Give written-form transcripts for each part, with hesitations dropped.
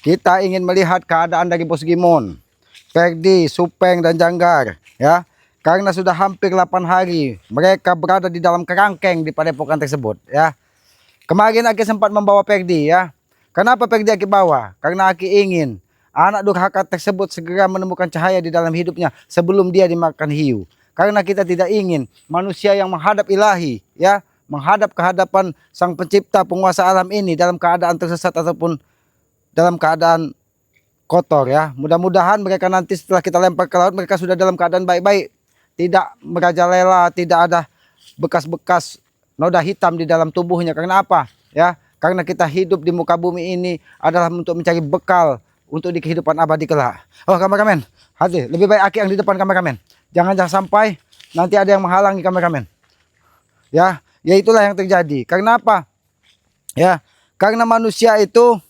Kita ingin melihat keadaan dari Bos Gimon, Perdi, Supeng, dan Janggar, ya. Karena sudah hampir 8 hari mereka berada di dalam kerangkeng di padepokan tersebut, ya. Kemarin Aki sempat membawa Perdi, ya. Kenapa Perdi Aki bawa? Karena Aki ingin anak durhaka tersebut segera menemukan cahaya di dalam hidupnya sebelum dia dimakan hiu. Karena kita tidak ingin manusia yang menghadap ilahi, ya, menghadap kehadapan Sang Pencipta penguasa alam ini dalam keadaan tersesat ataupun dalam keadaan kotor, ya. Mudah-mudahan mereka nanti setelah kita lempar ke laut mereka sudah dalam keadaan baik-baik, tidak merajalela, tidak ada bekas-bekas noda hitam di dalam tubuhnya. Karena apa? Ya, karena kita hidup di muka bumi ini adalah untuk mencari bekal untuk di kehidupan abadi kelak. Oh, kameramen, hadir. Lebih baik Aki yang di depan, kameramen. Jangan sampai nanti ada yang menghalangi, kameramen. Ya, ya itulah yang terjadi. Karena apa? Ya, karena manusia itu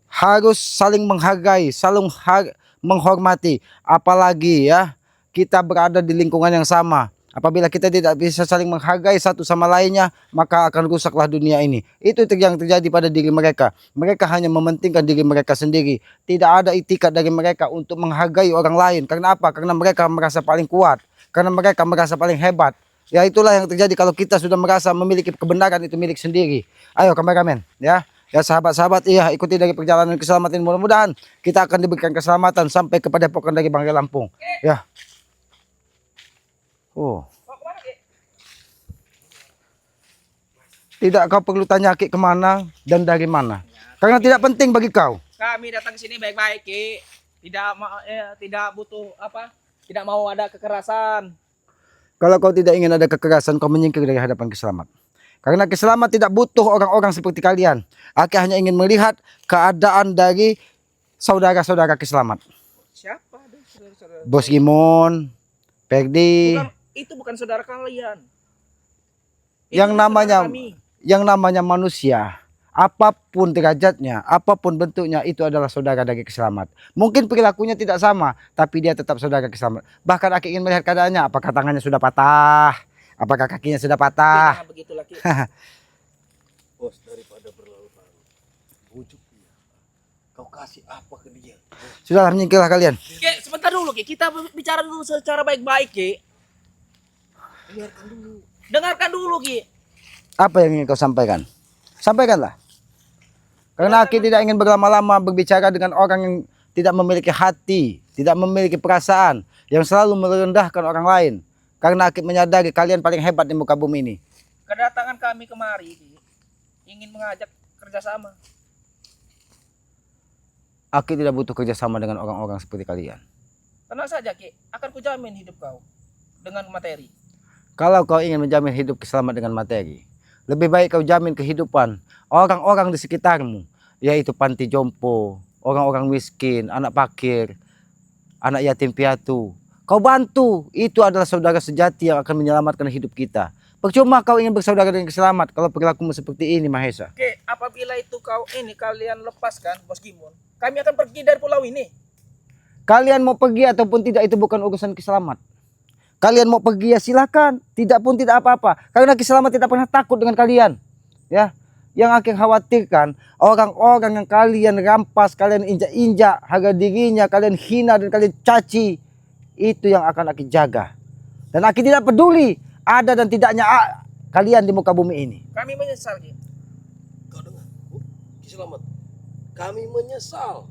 harus saling menghargai, saling menghormati. Apalagi ya kita berada di lingkungan yang sama. Apabila kita tidak bisa saling menghargai satu sama lainnya, maka akan rusaklah dunia ini. Itu yang terjadi pada diri mereka. Mereka hanya mementingkan diri mereka sendiri. Tidak ada itikat dari mereka untuk menghargai orang lain. Karena apa? Karena mereka merasa paling kuat. Karena mereka merasa paling hebat. Ya itulah yang terjadi kalau kita sudah merasa memiliki kebenaran itu milik sendiri. Ayo kameramen, ya. Ya sahabat-sahabat, iya ikuti dari perjalanan keselamatan. Mudah-mudahan kita akan diberikan keselamatan sampai kepada padepokan dari Banggai Lampung. Ya. Oh. Tidak kau perlu tanya Ki kemana dan dari mana. Karena tidak penting bagi kau. Kami datang ke sini baik-baik, Ki. Tidak butuh apa? Tidak mau ada kekerasan. Kalau kau tidak ingin ada kekerasan, kau menyingkir dari hadapan Kiselamat. Karena Kiselamat tidak butuh orang-orang seperti kalian. Aki hanya ingin melihat keadaan dari saudara-saudara Kiselamat. Siapa? Saudara-saudara. Bos Gimon, Perdi. Itu bukan saudara kalian. Yang namanya manusia, apapun derajatnya, apapun bentuknya, itu adalah saudara dari Kiselamat. Mungkin perilakunya tidak sama, tapi dia tetap saudara Kiselamat. Bahkan Aki ingin melihat keadaannya, apakah tangannya sudah patah, apakah kakinya sudah patah. Jangan begitu lagi. Bos, daripada berlarut-larut, bujuk dia. Kau kasih apa ke dia? Sudahlah, menyingkirlah kalian. Ki, sebentar dulu, Ki. Kita bicara dulu secara baik-baik, Ki. Dengarkan dulu, Ki. Apa yang ingin kau sampaikan? Sampaikanlah. Karena Aki tidak ingin berlama-lama berbicara dengan orang yang tidak memiliki hati, tidak memiliki perasaan, yang selalu merendahkan orang lain. Karena Aki menyadari kalian paling hebat di muka bumi ini. Kedatangan kami kemari, Ki, ingin mengajak kerjasama. Aki tidak butuh kerjasama dengan orang-orang seperti kalian. Tenang saja, Ki. Akan kujamin hidup kau dengan materi. Kalau kau ingin menjamin hidup selamat dengan materi, lebih baik kau jamin kehidupan orang-orang di sekitarmu, yaitu panti jompo, orang-orang miskin, anak fakir, anak yatim piatu. Kau bantu, itu adalah saudara sejati yang akan menyelamatkan hidup kita. Percuma kau ingin bersaudara dengan Kiselamat kalau perilakumu seperti ini, Mahesa. Oke, apabila itu kalian lepaskan, Bos Gimon, kami akan pergi dari pulau ini. Kalian mau pergi ataupun tidak itu bukan urusan Kiselamat. Kalian mau pergi ya silakan, tidak pun tidak apa-apa. Karena Kiselamat tidak pernah takut dengan kalian. Ya, yang Aki khawatirkan orang-orang yang kalian rampas, kalian injak-injak harga dirinya, kalian hina dan kalian caci, itu yang akan Aki jaga. Dan Aki tidak peduli ada dan tidaknya kalian di muka bumi ini. Kami menyesal, Ki. Kau dengar? Kiselamat. Kami menyesal.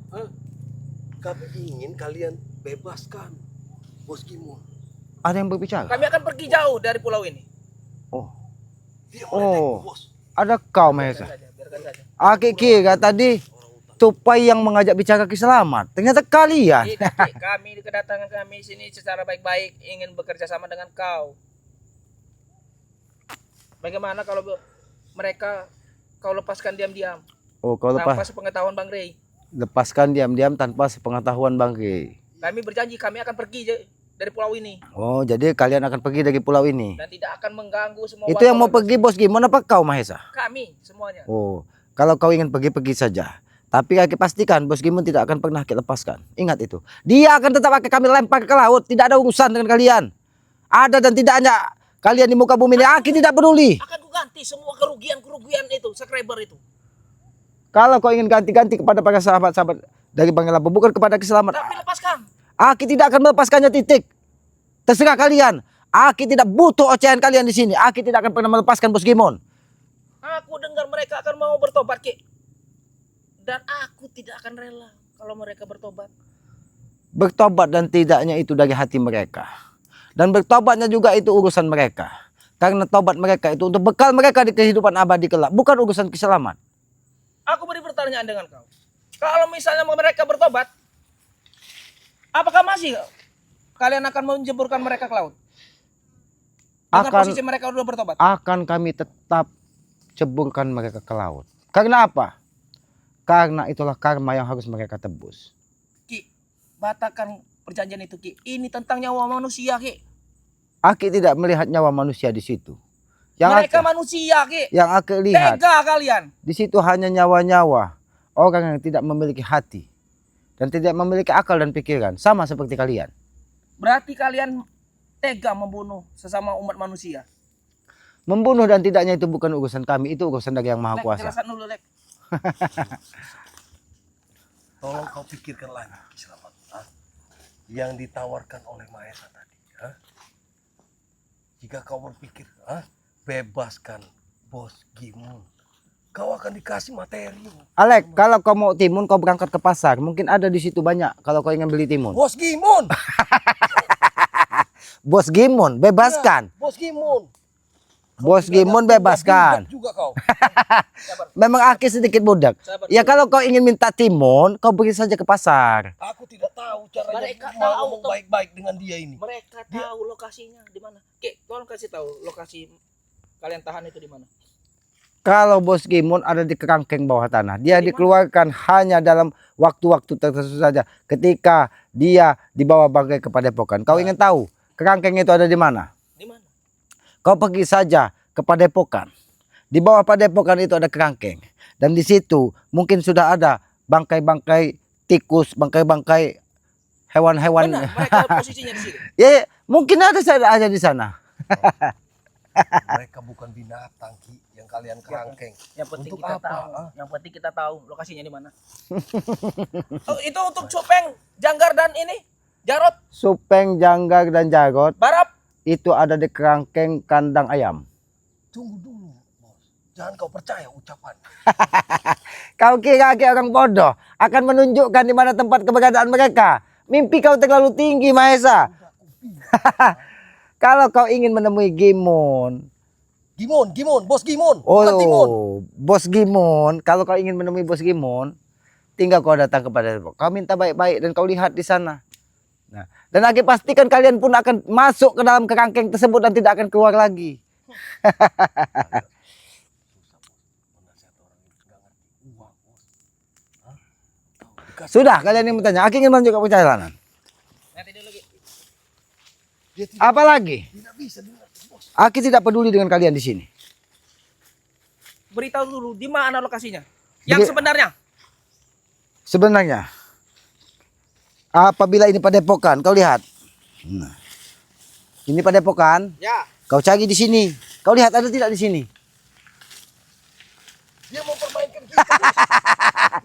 Kami ingin kalian bebaskan Bos Gimon. Ada yang berbicara? Kami akan pergi jauh dari pulau ini. Oh, Dia meledekku, Bos. ada kau Mahesa. Biarkan saja. Aki kira tadi tupai yang mengajak bicara Kiselamat. Ternyata kalian. Tidak, Ki. Kami kedatangan kami sini secara baik-baik ingin bekerja sama dengan kau. Bagaimana kalau mereka kau lepaskan diam-diam Oh, kau tanpa sepengetahuan Bang Rey? lepaskan diam-diam tanpa sepengetahuan Bang Rey. Kami berjanji kami akan pergi dari pulau ini Oh, jadi kalian akan pergi dari pulau ini. dan tidak akan mengganggu semua. Itu yang mau pergi Bos Gimon apa kau Mahesa? Kami semuanya. Oh, kalau kau ingin pergi saja. Tapi Aki pastikan Bos Gimon tidak akan pernah kita lepaskan. Ingat itu. Dia akan tetap akan kami lempar ke laut. Tidak ada urusan dengan kalian. Ada dan tidaknya kalian di muka bumi ini Aki tidak peduli. Akan kuganti semua kerugian itu, subscriber itu. Kalau kau ingin ganti-ganti kepada para sahabat-sahabat dari Bang Lampung, bukan kepada keselamatan. Tapi lepaskan. Aki tidak akan melepaskannya, titik. Terserah kalian. Aki tidak butuh ocehan kalian di sini. Aki tidak akan pernah melepaskan Bos Gimon. Aku dengar mereka akan mau bertobat, Ki. Dan aku tidak akan rela kalau mereka bertobat. Bertobat dan tidaknya itu dari hati mereka. Dan bertobatnya juga itu urusan mereka. Karena tobat mereka itu untuk bekal mereka di kehidupan abadi kelak. Bukan urusan keselamat. Aku beri pertanyaan dengan kau. Kalau misalnya mereka bertobat, apakah masih kalian akan menjeburkan mereka ke laut? Dengan posisi mereka sudah bertobat. Akan kami tetap ceburkan mereka ke laut. Karena apa? Karena itulah karma yang harus mereka tebus. Ki, batalkan perjanjian itu, Ki. Ini tentang nyawa manusia, Ki. Aki tidak melihat nyawa manusia di situ. Mereka manusia, Ki. Yang Aki lihat Tega kalian. di situ hanya nyawa-nyawa orang yang tidak memiliki hati dan tidak memiliki akal dan pikiran, sama seperti kalian. Berarti kalian tega membunuh sesama umat manusia. Membunuh dan tidaknya itu bukan urusan kami, itu urusan dari Yang Maha Lek, Kuasa. jelasan dulu, Lek. Tolong kau pikirkan lagi, Selamat. Yang ditawarkan oleh Mahesa tadi. Jika kau berpikir, bebaskan Bos Gimon, kau akan dikasih materi. Alek, kalau kau mau timun, kau berangkat ke pasar. Mungkin ada di situ banyak kalau kau ingin beli timun. Bos Gimon! Bos Gimon, bebaskan. Ya, Bos Gimon! Bos Gimon bebaskan. Juga kau. Memang Aki sedikit budak. Sabar Ya dulu. kalau kau ingin minta timun, kau pergi saja ke pasar. Aku tidak tahu caranya Mereka tahu, ngomong baik-baik dengan dia ini. Mereka tahu lokasinya di mana. Ki, tolong kasih tahu lokasi kalian tahan itu di mana. Kalau Bos Gimon ada di kerangkeng bawah tanah, dia dikeluarkan hanya dalam waktu-waktu tertentu saja. Ketika dia dibawa bangkai ke Padepokan. Kau ingin tahu kerangkeng itu ada di mana? Di mana? Kau pergi saja ke Padepokan. Di bawah Padepokan itu ada kerangkeng. Dan di situ mungkin sudah ada bangkai-bangkai tikus, bangkai-bangkai hewan-hewan. Benar, mereka posisinya di situ. Ya, mungkin ada saja di sana. Mereka bukan binatang, Ki, yang kalian kerangkeng. Yang penting Untuk kita apa? tahu. Yang penting kita tahu lokasinya di mana. Oh, itu untuk Supeng, Janggar dan ini Jarot, Supeng, Janggar, dan Jarot Barap. itu ada di kerangkeng kandang ayam. Tunggu dulu, Bos. Jangan kau percaya ucapan. Kau kira orang bodoh akan menunjukkan di mana tempat keberadaan mereka. Mimpi kau terlalu tinggi, Mahesa. Kalau kau ingin menemui Gimon, Bos Gimon, bukan Timon. Bos Gimon, kalau kau ingin menemui Bos Gimon, tinggal kau datang kepada kau minta baik-baik dan kau lihat di sana. Nah, dan Aki pastikan kalian pun akan masuk ke dalam kerangkeng tersebut dan tidak akan keluar lagi. Sudah, kalian yang bertanya, Aki ingin melanjutkan perjalanan. Nanti dulu, Ki. Dia tidak, Apa lagi? tidak bisa dengar, Bos. Aki tidak peduli dengan kalian di sini. Beritahu dulu di mana lokasinya. Yang sebenarnya. Sebenarnya, apabila ini Padepokan, kau lihat. Nah, ini Padepokan, Ya. kau cari di sini. Kau lihat ada tidak di sini? Dia mau permainkan kita.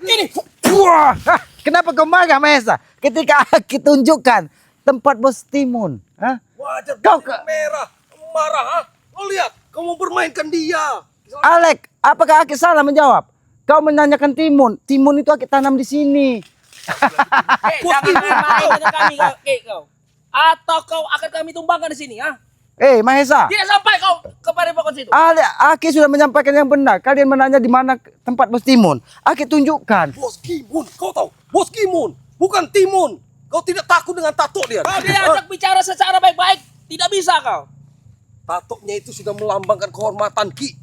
Ini. Wah, kenapa kau marah, Mahesa? Ketika Aki tunjukkan tempat Bos Timun. Hah? Wajar Kau kau merah, marah. Lo lihat, kau mau permainkan dia. Alek, apakah Aki salah menjawab? Kau menanyakan timun. Timun itu Aki tanam di sini. Jangan main dengan kami, kau. Atau kau akan kami tumbangkan di sini, ha? Mahesa. Tidak sampai kau ke Padepokan situ. Aki sudah menyampaikan yang benar. Kalian menanya di mana tempat Bos Timun. Aki tunjukkan. Bos Gimon, kau tahu? Bos Gimon, bukan Timon. Kau tidak takut dengan tato dia? Kau diajak bicara secara baik-baik, tidak bisa kau. Tatonya itu sudah melambangkan kehormatan Ki.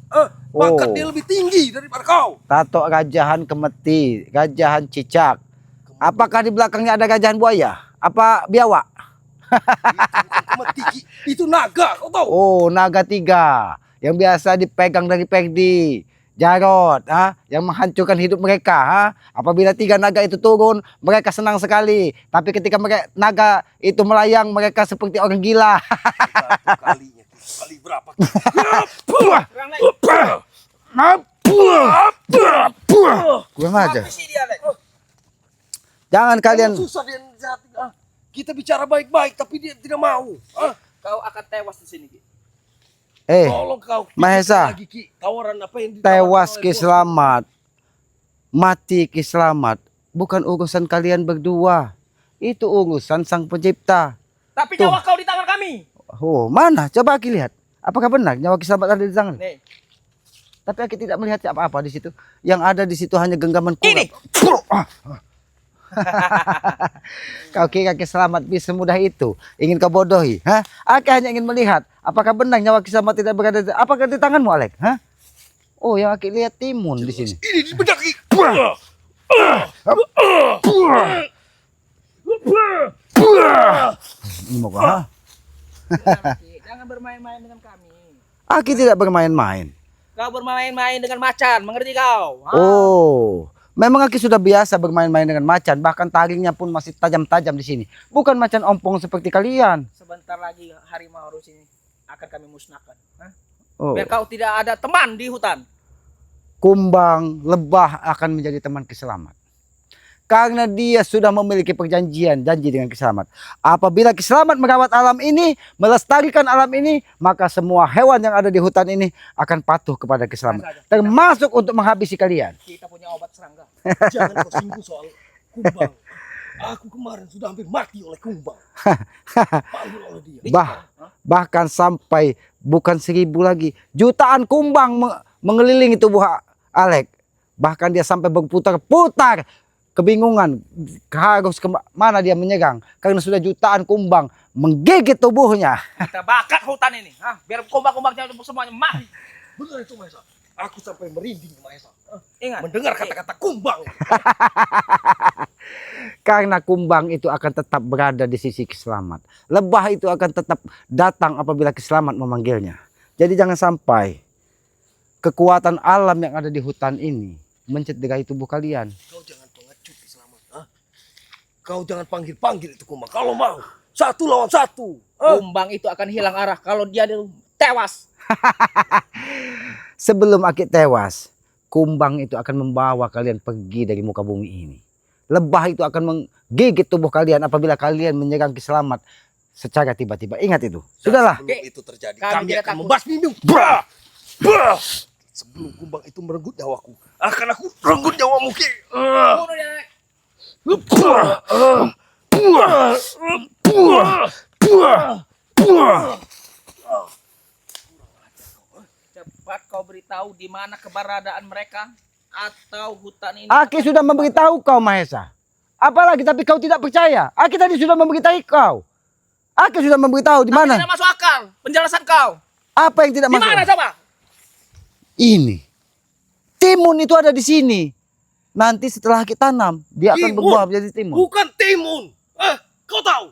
Maka dia lebih tinggi daripada kau. Tato gajahan kemeti, gajahan cicak. Apakah di belakangnya ada gajahan buaya? Apa biawak? Bukan kemeti, Ki. Itu naga, kau tahu? Oh, naga 3 yang biasa dipegang dari Pegdi, Jarot, yang menghancurkan hidup mereka. Apabila 3 naga itu turun, mereka senang sekali. Tapi ketika naga itu melayang, mereka seperti orang gila. Kalinya, Ki. Kali berapa? Ki? Kurang aja. Apa sih dia, Lek? Jangan kalian. Susah dia jahatin. Kita bicara baik-baik tapi dia tidak mau. Kau akan tewas di sini, Ki. Tolong kau. Mahesa. Lagi, Ki. Tawaran apa yang ditawarkan Tewas oleh ki bos? selamat. Mati ki selamat. Bukan urusan kalian berdua. Itu urusan Sang Pencipta. Tapi Tuh. nyawa kau di tangan kami. Oh, mana? Coba Aki lihat. Apakah benar nyawa ki selamat ada di tangan? Nih, Tapi Aki tidak melihat apa-apa di situ. Yang ada di situ hanya genggaman kurap. Ini. Kau kira ki selamat bisa semudah itu? Ingin kau bodohi? Hah? Aki hanya ingin melihat. Apakah benar nyawa ki selamat tidak berada di... Apakah di tanganmu, Alek? Hah? Oh, yang Aki lihat timun di sini. Ini di benak, Ki. Ini mau kau, ha? benar, Ki. Jangan bermain-main dengan kami. Aki tidak bermain-main. Kau bermain-main dengan macan, mengerti kau? Ha? Oh, memang Aki sudah biasa bermain-main dengan macan. Bahkan taringnya pun masih tajam-tajam di sini. Bukan macan ompong seperti kalian. Sebentar lagi harimau harus ini akan kami musnahkan. Hah? Oh, Biar kau tidak ada teman di hutan. kumbang, lebah akan menjadi teman Kiselamat. Karena dia sudah memiliki janji dengan Kiselamat. Apabila Kiselamat merawat alam ini, melestarikan alam ini, maka semua hewan yang ada di hutan ini akan patuh kepada Kiselamat. Termasuk untuk menghabisi kalian. Kita punya obat serangga. Jangan kau singgung soal kumbang. Aku kemarin sudah hampir mati oleh kumbang. Panggil oleh dia. Bahkan sampai bukan 1000 lagi, jutaan kumbang mengelilingi tubuh Alek. Bahkan dia sampai berputar-putar, kebingungan harus kemana dia menyerang karena sudah jutaan kumbang menggigit tubuhnya. Kita bakar hutan ini. Hah? Biar kumbang-kumbang semuanya mati. Benar itu, Mahesa. Aku sampai merinding, Mahesa. Ingat. Mendengar kata-kata kumbang. Karena kumbang itu akan tetap berada di sisi Kiselamat. Lebah itu akan tetap datang apabila Kiselamat memanggilnya. Jadi jangan sampai kekuatan alam yang ada di hutan ini mencederai tubuh kalian. Kau jangan pengecut, Selamat. Kau jangan panggil-panggil itu kumbang. Kalau mau, 1 lawan 1. Kumbang itu akan hilang arah kalau dia tewas. Sebelum Aki tewas, kumbang itu akan membawa kalian pergi dari muka bumi ini. Lebah itu akan menggigit tubuh kalian apabila kalian menyerang Kiselamat secara tiba-tiba. Ingat itu. Sudahlah. Sebelum itu terjadi, Kami kami tidak akan takut. membasmimu. Bah! Bah! Sebelum kumbang itu merenggut nyawaku, akan aku renggut nyawamu, Ki. Bunuh dia, Lek. Cepat kau beritahu di mana keberadaan mereka atau hutan ini. Aki sudah memberitahu kau, Mahesa. Apalagi tapi kau tidak percaya. Aki tadi sudah memberitahu kau. Aki sudah memberitahu di Tapi mana. tidak masuk akal penjelasan kau. Apa yang tidak Di masuk? mana coba? Ini. Timun itu ada di sini. Nanti setelah kita tanam, dia akan Timun? berbuah menjadi timun. Bukan timun. Kau tahu?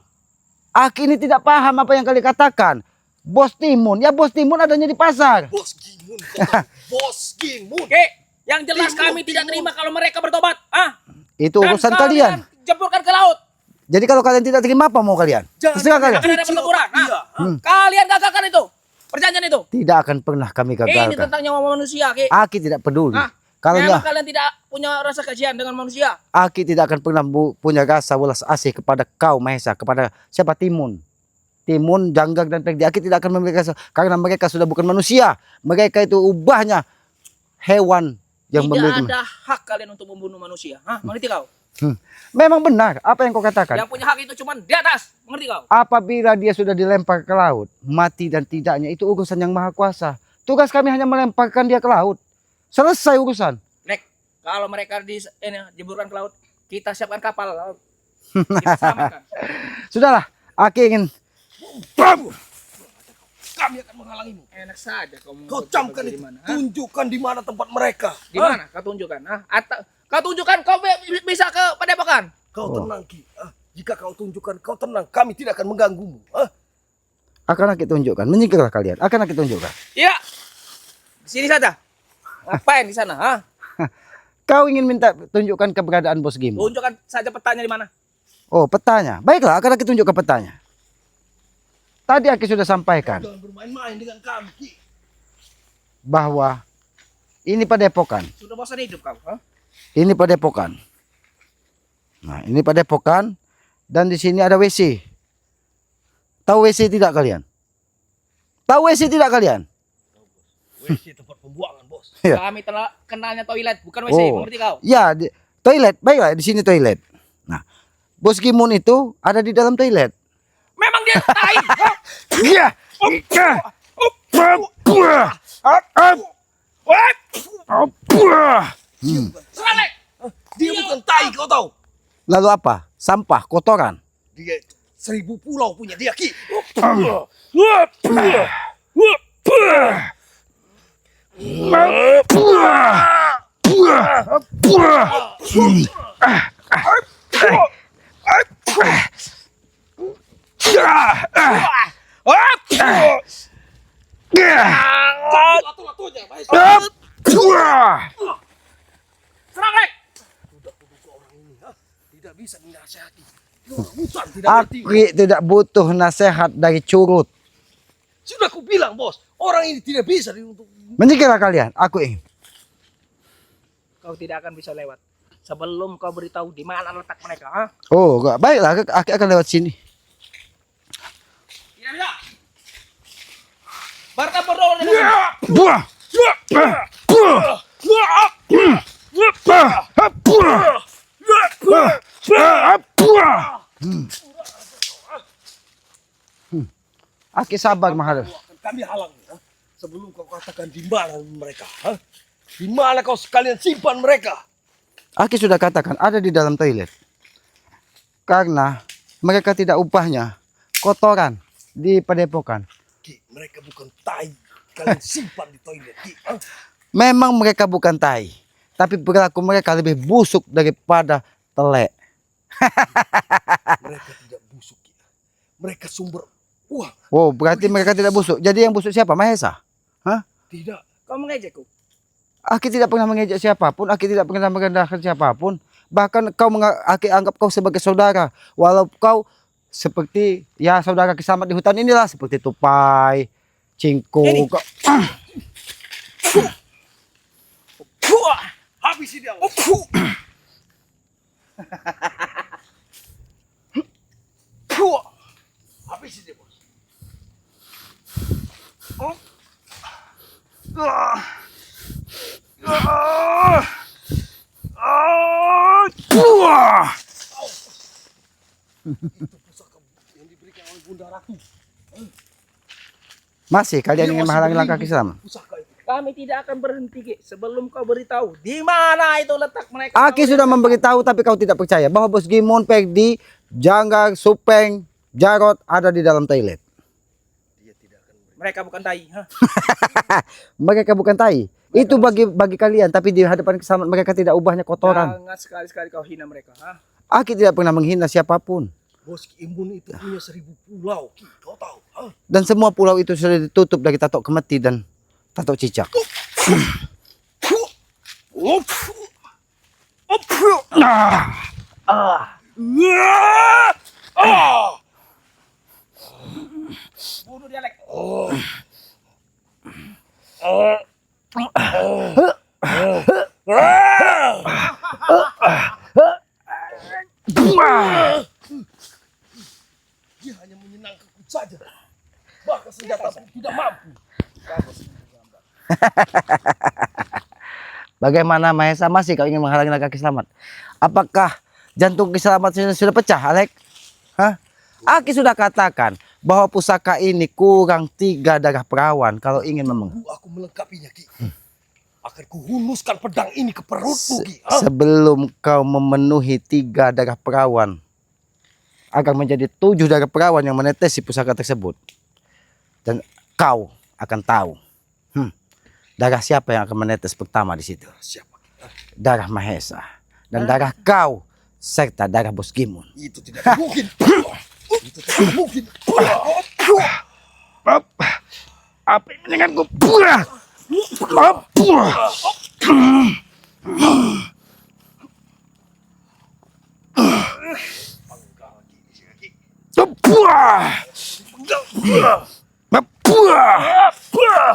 Aki ini tidak paham apa yang kalian katakan. Bos timun, ya bos timun adanya di pasar. Bos Gimun, kau tahu? Bos Gimun. Oke, yang jelas Timun, kami tidak timun. terima kalau mereka bertobat. Ah, Itu dan urusan kalian. Jeburkan ke laut. Jadi kalau kalian tidak terima apa mau kalian? Jangan Terserah kalian. Akan ada pertempuran. Iya. Kalian gagalkan itu. Perjanjian itu. Tidak akan pernah kami Ini gagalkan. tentang nyawa manusia, Ki. Aki tidak peduli. Hah? Kalau Memang enggak, kalian tidak punya rasa kasihan dengan manusia. Aki tidak akan pernah punya rasa welas asih kepada kau, Mahesa. Kepada siapa? Timun. Timun, Janggak, dan Pegdi. Aki tidak akan memiliki rasa. Karena mereka sudah bukan manusia. Mereka itu ubahnya hewan yang Tidak memiliki. ada hak kalian untuk membunuh manusia. Hah? Mengerti kau? Memang benar apa yang kau katakan. Yang punya hak itu cuma di atas. Mengerti kau? Apabila dia sudah dilempar ke laut, mati dan tidaknya itu urusan yang maha kuasa. Tugas kami hanya melemparkan dia ke laut. Selesai urusan. Lek, kalau mereka jeburkan ke laut, kita siapkan kapal laut. Kita selamatkan. Sudahlah, Aki ingin Prabu. Kami akan menghalangimu. Enak saja kau mau Kau coba camkan di itu. mana? Hah? Tunjukkan di mana tempat mereka. Di mana? Kau tunjukkan. Hah? Atau kau tunjukkan kau bisa ke Padepokan. Kau tenang, Ki. Jika kau tunjukkan, kau tenang. Kami tidak akan mengganggumu. akan Aki tunjukkan. Menyingkirlah kalian. Akan Aki tunjukkan. Iya. Di sini saja. Ngapain di sana? Hah? Kau ingin minta tunjukkan keberadaan Bos Gimu. Tunjukkan saja petanya di mana. Oh, petanya. Baiklah, akan Aki tunjukkan petanya. Tadi Aki sudah sampaikan Jangan bermain-main dengan kami, Ki. bahwa ini padepokan. Sudah bosan hidup kau, ha? Ini padepokan. Nah, ini padepokan dan di sini ada WC. Tahu WC tidak kalian? Tahu WC tidak kalian? WC tempat pembuangan, bos. Ya. Kami telah kenalnya toilet, bukan WC, Oh. mengerti kau? Ya, toilet. Baiklah, di sini toilet. Nah, Bos Gimun itu ada di dalam toilet. Memang dia tai. Ha? Iya. Serang, Lek. Dia bukan tai, kau tahu. Lalu apa? Sampah, kotoran. Dia 1000 pulau punya dia, Ki. Latu-latunya, baik. Serang, Lek. Sudah kudus orang ini, ha? Tidak bisa dinasihati. Dia orang hutan, tidak ngerti. Aki tidak butuh nasihat dari curut. Sudah aku bilang, bos, orang ini tidak bisa untuk Menyingkirlah kalian, aku ingin. Kau tidak akan bisa lewat sebelum kau beritahu di mana letak mereka, ha? Oh, enggak. Baiklah, aku akan lewat sini. Tidak bisa. Barta berdoa dengan Buah. Aki sabar mahal. kami halang, ha? Sebelum kau katakan di mana mereka, ha? Di mana kau sekalian simpan mereka? Aki sudah katakan ada di dalam toilet. Karena mereka tidak upahnya kotoran di padepokan. Ki, mereka bukan tai. Kalian simpan di toilet, Ki. Ha? Memang mereka bukan tai, tapi perilaku mereka lebih busuk daripada telek. Mereka tidak busuk, Ki. Mereka sumber uang. Oh, berarti mereka tidak busuk. Jadi yang busuk siapa? Mahesa? Hah? Tidak. kau mengejekku. Aki tidak pernah mengejek siapapun. Aki tidak pernah merendahkan siapapun. Bahkan Aki anggap kau sebagai saudara. Walau kau seperti ya saudara Kisamat di hutan inilah, seperti tupai, cingkuk. Ini. Habisi dia. Habisi dia, bos. Itu pusaka yang diberikan oleh Bunda Ratu. Masih kalian Dia ingin masih menghalangi langkah berlindung. Kisamat? Pusaka itu. Kami tidak akan berhenti, Ki, sebelum kau beritahu di mana itu letak mereka. Aki sudah memberitahu tapi kau tidak percaya bahwa Bos Gimon, Pegdi, Janggar, Supeng, Jarot ada di dalam toilet. Dia tidak akan Mereka bukan tai, ha? Mereka bukan tai. Itu bagi kalian, tapi di hadapan Kisamat mereka tidak ubahnya kotoran. Jangan sekali-sekali kau hina mereka, ha? Aki tidak pernah menghina siapapun. Bos Ki Imbun itu punya 1000 pulau, Ki. Kau tahu, ha? Dan semua pulau itu sudah ditutup dari tatok kemeti dan tatok cicak. Bunuh dia, Lek. Dia hanya menyenangkanku saja. Bahkan senjata pun tidak mampu. Bagaimana Mahesa, masih kau ingin menghalangi langkah Kisamat? Apakah jantung Kisamat sudah pecah, Alek? Hah? Aki sudah katakan bahwa pusaka ini kurang 3 darah perawan kalau ingin memang. Aku melengkapinya, Ki. Akan kuhunuskan pedang ini ke perutmu, Ki. Ha? Sebelum kau memenuhi 3 darah perawan, akan menjadi 7 darah perawan yang menetes di pusaka tersebut. Dan kau akan tahu darah siapa yang akan menetes pertama di situ. Siapa? Darah Mahesa dan darah kau serta darah Bos Gimun. Itu tidak mungkin. Itu tidak mungkin. Apa yang mendengarku? Buah! Buah! Buah! Buah!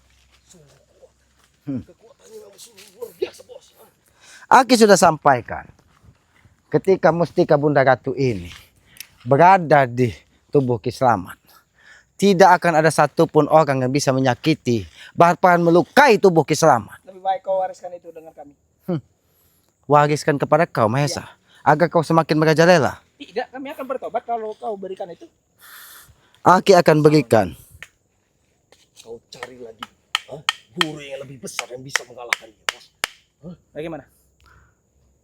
Kekuatannya memang sungguh luar biasa, bos. Aki sudah sampaikan, ketika Mustika Bunda Ratu ini berada di tubuh Ki Slamet, tidak akan ada satupun orang yang bisa menyakiti, bahkan melukai tubuh Ki Slamet. Lebih baik kau wariskan itu dengan kami. Wariskan kepada kau, Mahesa, agar kau semakin merajalela. Tidak, kami akan bertobat kalau kau berikan itu. Aki akan berikan. Kau cari lagi guru yang lebih besar yang bisa mengalahkan dia, bos. Bagaimana?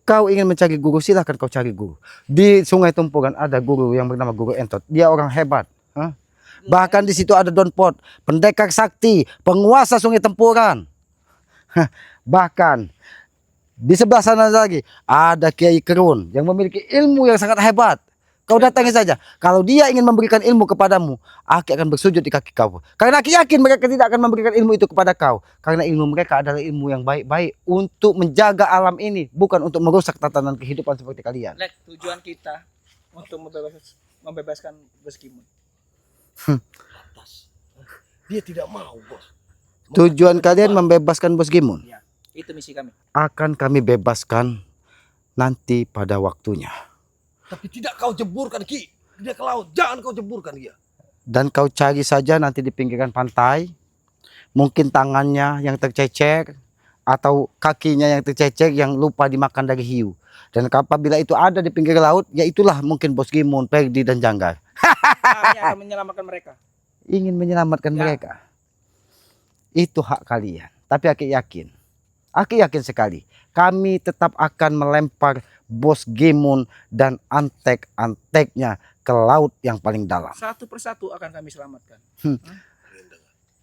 Kau ingin mencari guru, silahkan kau cari guru. Di Sungai Tumpuran ada guru yang bernama Guru Entot. Dia orang hebat. Bahkan di situ ada Don Pot, pendekar sakti, penguasa Sungai Tempuran. Bahkan di sebelah sana lagi ada Kiai Kerun yang memiliki ilmu yang sangat hebat. Kau datangi saja. Kalau dia ingin memberikan ilmu kepadamu, Aki akan bersujud di kaki kau. Karena Aki yakin mereka tidak akan memberikan ilmu itu kepada kau. Karena ilmu mereka adalah ilmu yang baik-baik untuk menjaga alam ini, bukan untuk merusak tatanan kehidupan seperti kalian. Lek, tujuan kita untuk membebaskan Bos Gimun. Lantas, dia tidak mau, bos. Tujuan kalian membebaskan Bos Gimun. Ya, itu misi kami. Akan kami bebaskan nanti pada waktunya. Tapi tidak kau jeburkan, Ki. Dia ke laut. Jangan kau jeburkan dia. Dan kau cari saja nanti di pinggiran pantai. Mungkin tangannya yang tercecer atau kakinya yang tercecer yang lupa dimakan dari hiu. Dan apabila itu ada di pinggir laut, ya itulah mungkin Bos Gimun, Perdi dan Janggar. Kami akan menyelamatkan mereka. Ingin menyelamatkan Ya. mereka. Itu hak kalian. Tapi Aki yakin sekali, kami tetap akan melempar Bos Gimun dan antek-anteknya ke laut yang paling dalam. Satu persatu akan kami selamatkan.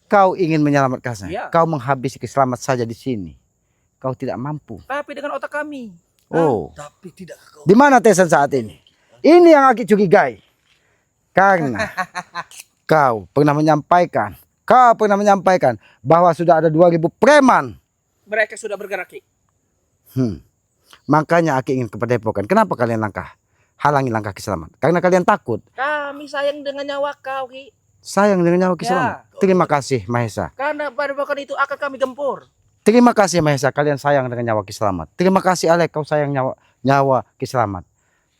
Kau ingin menyelamatkan saya. Ya. Kau menghabisi Ki Slamet saja di sini. Kau tidak mampu. Tapi dengan otak kami. Oh, Tapi tidak kau. di mana Tesan saat ini? Ini yang Aki curigai. Karena kau pernah menyampaikan bahwa sudah ada 2000 preman. Mereka sudah bergerak, Ki. Makanya Aki ingin ke Padepokan. Kenapa kalian halangi langkah Ki Slamet? Karena kalian takut. Kami sayang dengan nyawa kau, Ki. Sayang dengan nyawa Ki Ya. Slamet. Terima kasih Mahesa. Karena padepokan itu akan kami gempur. Terima kasih Mahesa, kalian sayang dengan nyawa Ki Slamet. Terima kasih Alek, kau sayang nyawa Ki Slamet.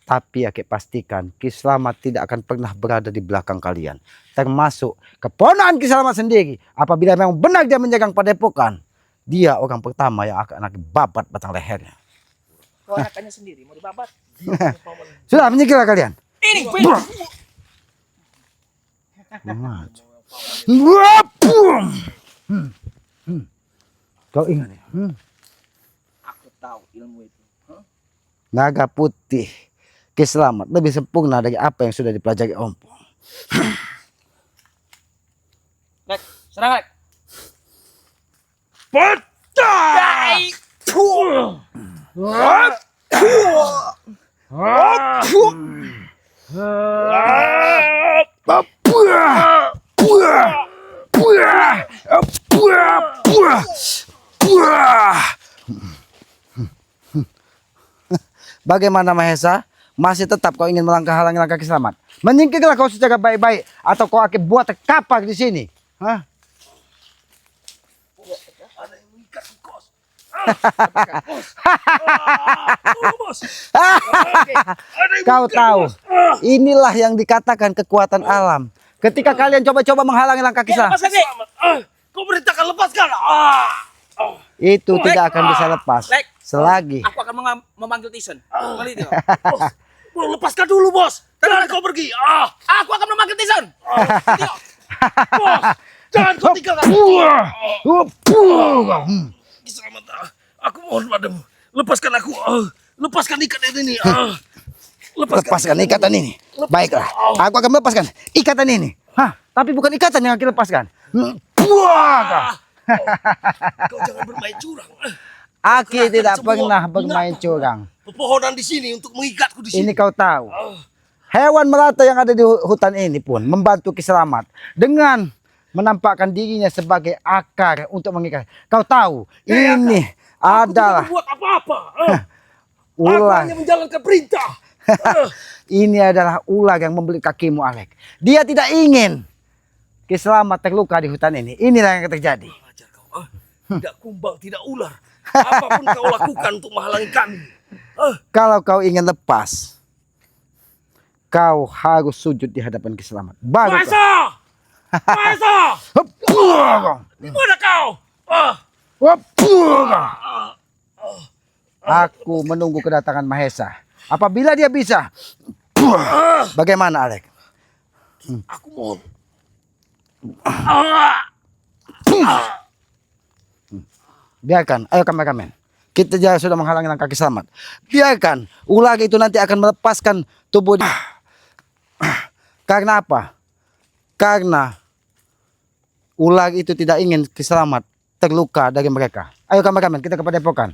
Tapi Aki pastikan Ki Slamet tidak akan pernah berada di belakang kalian. Termasuk keponakan Ki Slamet sendiri. Apabila memang benar dia menjagang Padepokan, dia orang pertama yang akan Aki babat batang lehernya. Ponakannya sendiri mau dibabat. Sudah, menyingkirlah kalian. Ini Kau ingat ya? aku tahu ilmu itu. Naga putih Ki Slamet lebih sempurna dari apa yang sudah dipelajari Ompong. Lek, serang, Lek. Bagaimana Mahesa? Masih tetap kau ingin halangi langkah Ki Slamet? Menyingkirlah kau secara baik-baik atau kau akan buat kapak di sini. Hah? Ada yang mengikat kos. Bos. Kau tahu, inilah yang dikatakan kekuatan alam. Ketika kalian coba-coba menghalangi langkah Ki Slamet, Kau perintahkan lepaskan. itu tidak akan bisa lepas. Lek. Selagi Aku akan memanggil Tyson. Mari dia. Bos, lepaskan dulu, bos. Tenang kau pergi. Aku akan memanggil Tyson. Bos, jangan kau tinggalkan. Selamat. Aku mohon padamu. Lepaskan aku. Lepaskan ikatan ini. lepaskan ikatan ini. Baiklah, aku akan melepaskan ikatan ini. Hah, tapi bukan ikatan yang akan lepaskan. Kau jangan bermain curang. Aki tidak pernah bermain curang. Pepohonan di sini untuk mengikatku di sini. Ini kau tahu. Hewan melata yang ada di hutan ini pun membantu Ki Slamet dengan menampakkan dirinya sebagai akar untuk mengikat. Kau tahu, ini adalah buat apa-apa. Aku ular. hanya menjalankan perintah. Ini adalah ular yang membelit kakimu, Alek. Dia tidak ingin Ki Slamet terluka di hutan ini. Inilah yang terjadi. Ajar kau. Tidak kumbang, tidak ular. Apapun kau lakukan untuk menghalangi kami. Kalau kau ingin lepas, kau harus sujud di hadapan Kiselamat. Baru kau. Maesa! Maesa! Di mana kau? Aku menunggu kedatangan Mahesa. Apabila dia bisa, bagaimana Alek? Aku mohon. Biarkan, ayo kameramen. Kita juga sudah menghalangi langkah Kiselamat. Biarkan ular itu nanti akan melepaskan tubuh dia. Karena apa? Karena ular itu tidak ingin Kiselamat terluka dari mereka. Ayo kameramen, kita ke padepokan.